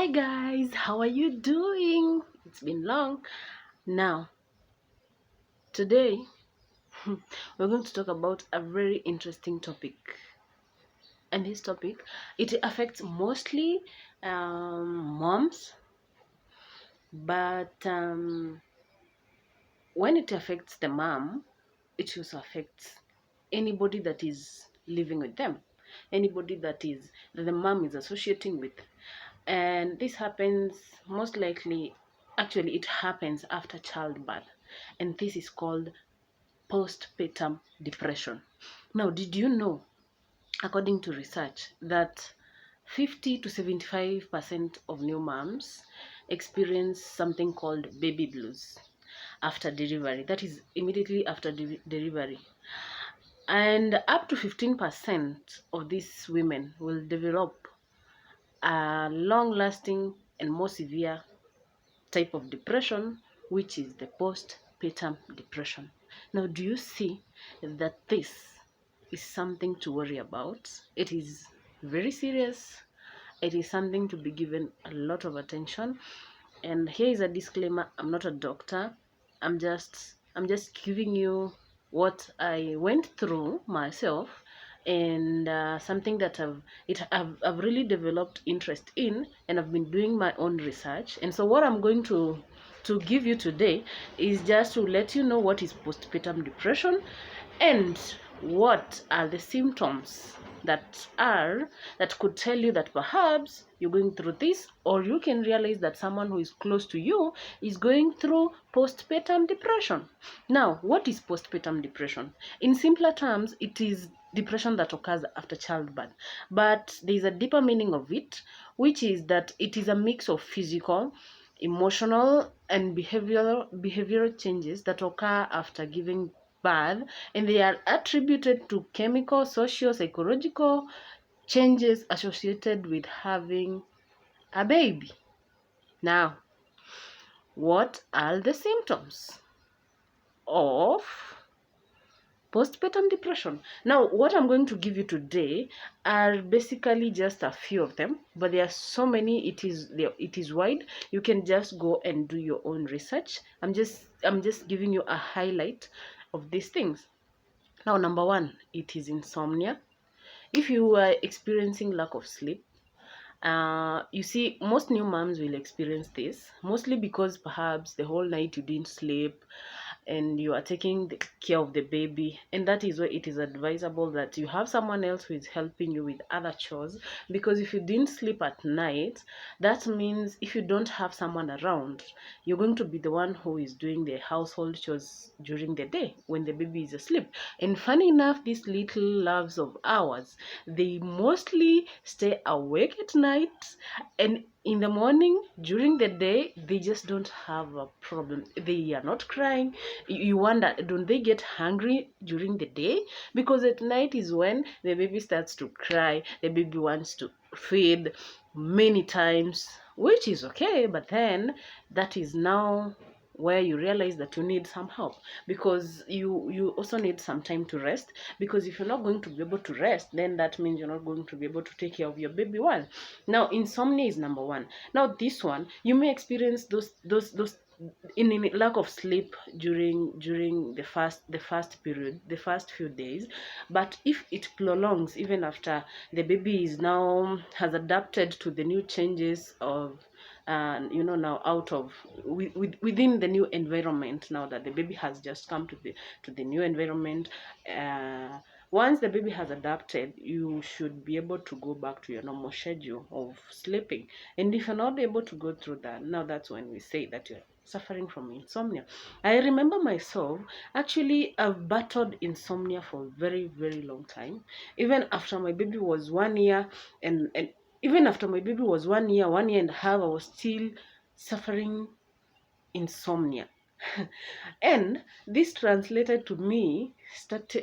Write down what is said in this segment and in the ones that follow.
Hi guys, how are you doing? It's been long. Now, today we're going to talk about a very interesting topic. And this topic, it affects mostly moms, but when it affects the mom, it also affects anybody that is living with them, anybody that the mom is associating with. And this happens most likely, actually it happens after childbirth, and this is called postpartum depression. Now, did you know, according to research, that 50 to 75% of new moms experience something called baby blues after delivery, that is immediately after delivery, and up to 15% of these women will develop a long lasting and more severe type of depression, which is the postpartum depression. Now, do you see that this is something to worry about? It is very serious. It is something to be given a lot of attention. And here is a disclaimer: I'm not a doctor. I'm just giving you what I went through myself, and something that I've really developed interest in, and I've been doing my own research. And so what I'm going to give you today is just to let you know what is postpartum depression and what are the symptoms that could tell you that perhaps you're going through this, or you can realize that someone who is close to you is going through postpartum depression. Now, what is postpartum depression? In simpler terms, it is depression that occurs after childbirth, but there is a deeper meaning of it, which is that it is a mix of physical, emotional, and behavioral changes that occur after giving birth, and they are attributed to chemical, social, psychological changes associated with having a baby. Now, what are the symptoms of postpartum depression? Now, what I'm going to give you today are basically just a few of them, but there are so many. It is wide. You can just go and do your own research. I'm just giving you a highlight of these things. Now, number one, it is insomnia. If you are experiencing lack of sleep, you see, most new moms will experience this, mostly because perhaps the whole night you didn't sleep and you are taking care of the baby, and that is why it is advisable that you have someone else who is helping you with other chores. Because if you didn't sleep at night, that means if you don't have someone around, you're going to be the one who is doing the household chores during the day when the baby is asleep. And funny enough, these little loves of ours, they mostly stay awake at night, and in the morning during the day they just don't have a problem. They are not crying. You wonder, don't they get hungry during the day? Because at night is when the baby starts to cry, the baby wants to feed many times, which is okay, but then that is now where you realize that you need some help, because you also need some time to rest. Because if you're not going to be able to rest, then that means you're not going to be able to take care of your baby well. Now, insomnia is number one. Now, this one, you may experience those in lack of sleep during the first few days. But if it prolongs even after the baby is now has adapted to the new changes of now out of within the new environment, now that the baby has just come to the new environment, once the baby has adapted, you should be able to go back to your normal schedule of sleeping. And if you're not able to go through that, now that's when we say that you're suffering from insomnia. I remember myself, actually, I've battled insomnia for a very, very long time. Even after my baby was 1 year, and even after my baby was 1 year, 1 year and a half, I was still suffering insomnia. And this translated to me,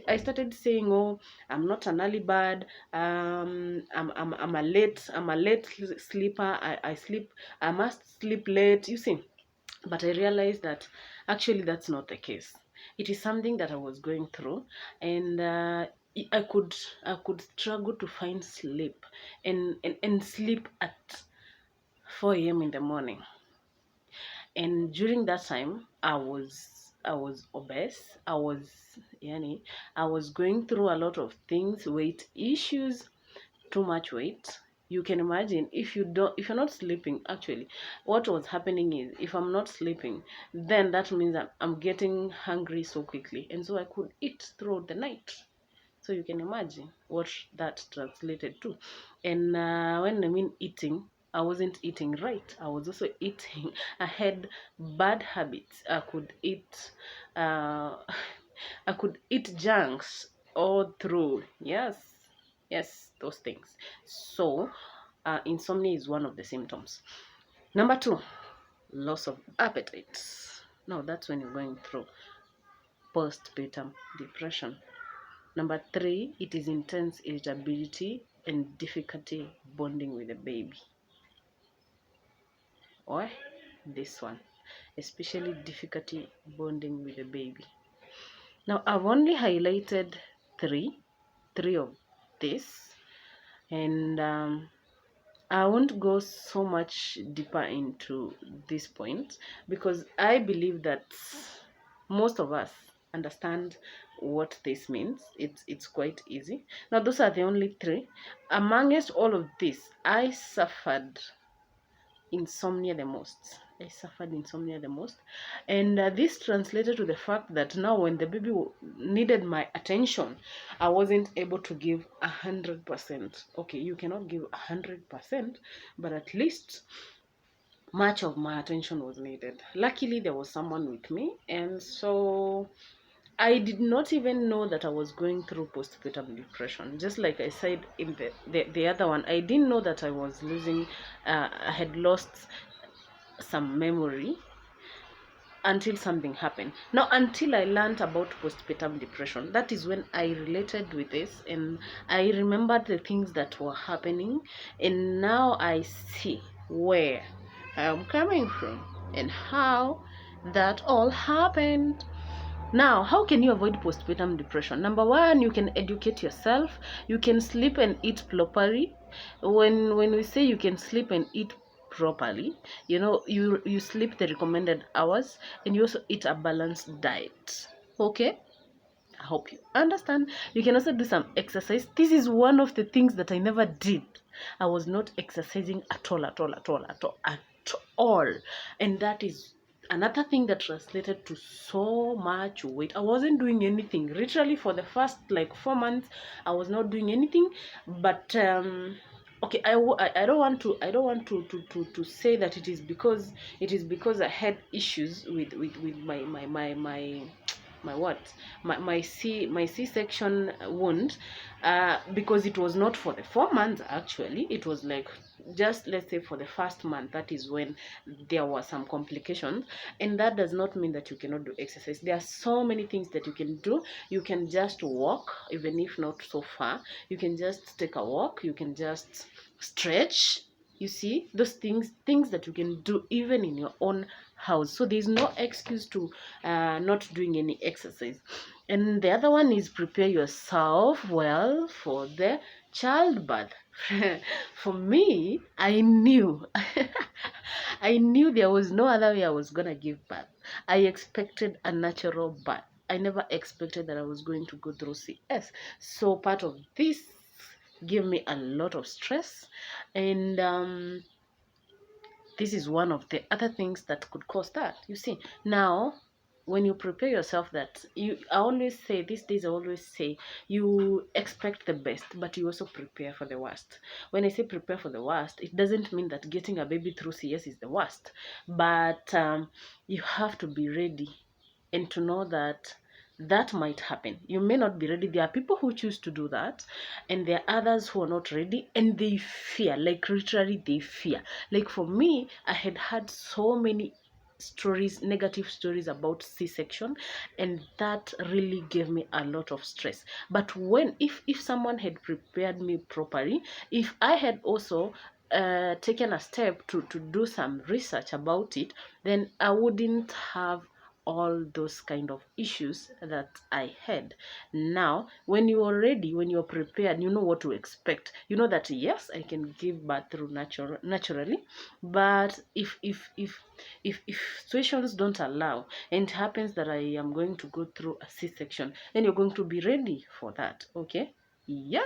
I started saying, oh, I'm not an early bird, I'm a late sleeper, I sleep, I must sleep late, you see. But I realized that actually that's not the case. It is something that I was going through, and I could struggle to find sleep, and sleep at 4 a.m. in the morning. And during that time, I was obese. I was going through a lot of things, weight issues, too much weight. You can imagine, if you're not sleeping, actually what was happening is, if I'm not sleeping, then that means that I'm getting hungry so quickly, and so I could eat throughout the night. So you can imagine what that translated to. And when I mean eating, I wasn't eating right. I was also eating. I had bad habits. Uh, I could eat junks all through. Yes, yes, those things. So, insomnia is one of the symptoms. Number two, loss of appetite. Now that's when you're going through postpartum depression. Number three, it is intense irritability and difficulty bonding with the baby. Or this one, especially difficulty bonding with the baby. Now, I've only highlighted three of this, and I won't go so much deeper into this point because I believe that most of us understand what this means. It's quite easy. Now, those are the only three. Amongst all of this, I suffered insomnia the most. I suffered insomnia the most, and this translated to the fact that now, when the baby needed my attention, I wasn't able to give 100%. Okay, you cannot give 100%, but at least much of my attention was needed. Luckily, there was someone with me, and so I did not even know that I was going through postpartum depression. Just like I said in the other one, I didn't know that I was losing, I had lost some memory until something happened. Now, until I learned about postpartum depression, that is when I related with this, and I remembered the things that were happening, and now I see where I'm coming from and how that all happened. Now, how can you avoid postpartum depression? Number one, you can educate yourself. You can sleep and eat properly. When we say you can sleep and eat properly, you sleep the recommended hours, and you also eat a balanced diet. Okay? I hope you understand. You can also do some exercise. This is one of the things that I never did. I was not exercising at all, at all, at all, at all, at all. And that is another thing that translated to so much weight. I wasn't doing anything. Literally for the first like 4 months, I was not doing anything. But okay, I don't want to say that it is because I had issues with my what my C-section wound, because it was not for the 4 months. Actually, it was like, just let's say, for the first month. That is when there were some complications, and that does not mean that you cannot do exercise. There are so many things that you can do. You can just walk, even if not so far. You can just take a walk. You can just stretch. You see, those things that you can do even in your own house. So there's no excuse to not doing any exercise. And the other one is prepare yourself well for the childbirth. For me, I knew I knew there was no other way I was gonna give birth. I expected a natural birth. I never expected that I was going to go through CS. So part of this gave me a lot of stress, and this is one of the other things that could cause that. You see, now when you prepare yourself, I always say, these days I always say, you expect the best, but you also prepare for the worst. When I say prepare for the worst, it doesn't mean that getting a baby through CS is the worst, but you have to be ready and to know that that might happen. You may not be ready. There are people who choose to do that, and there are others who are not ready, and they fear, like literally they fear. Like for me, I had so many stories, negative stories about C-section, and that really gave me a lot of stress. But if someone had prepared me properly, if I had also taken a step to do some research about it, then I wouldn't have all those kind of issues that I had. Now, when you're ready, when you're prepared, you know what to expect. You know that yes, I can give birth through naturally, but if situations don't allow, and it happens that I am going to go through a C-section, then you're going to be ready for that. Okay? Yes.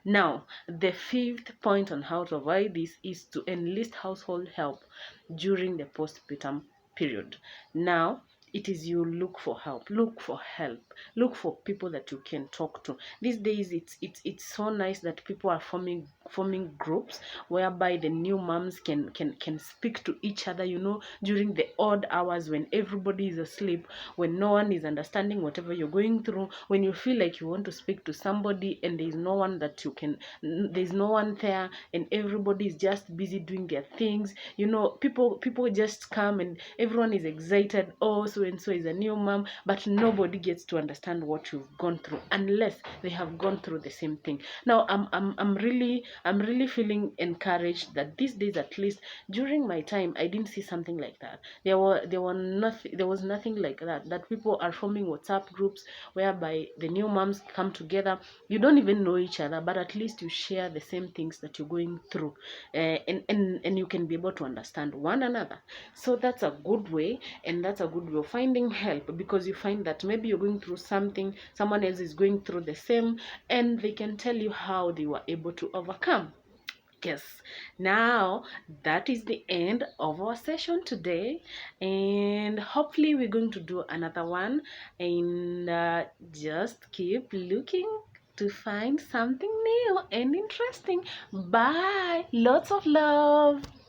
Now, the fifth point on how to avoid this is to enlist household help during the postpartum period. Now, it is you look for help, look for people that you can talk to. These days, it's so nice that people are forming groups whereby the new moms can speak to each other. You know, during the odd hours when everybody is asleep, when no one is understanding whatever you're going through, when you feel like you want to speak to somebody and there's no one that you can, there's no one there, and everybody is just busy doing their things. You know, people just come and everyone is excited. Oh, so and so is a new mom, but nobody gets to understand what you've gone through unless they have gone through the same thing. Now, I'm really feeling encouraged that these days, at least during my time, I didn't see something like that. There was nothing like that. That people are forming WhatsApp groups whereby the new moms come together. You don't even know each other, but at least you share the same things that you're going through, and you can be able to understand one another. So that's a good way, and that's a good way of finding help, because you find that maybe you're going through something, someone else is going through the same, and they can tell you how they were able to overcome. Yes, now that is the end of our session today, and hopefully we're going to do another one. And just keep looking to find something new and interesting. Bye, lots of love.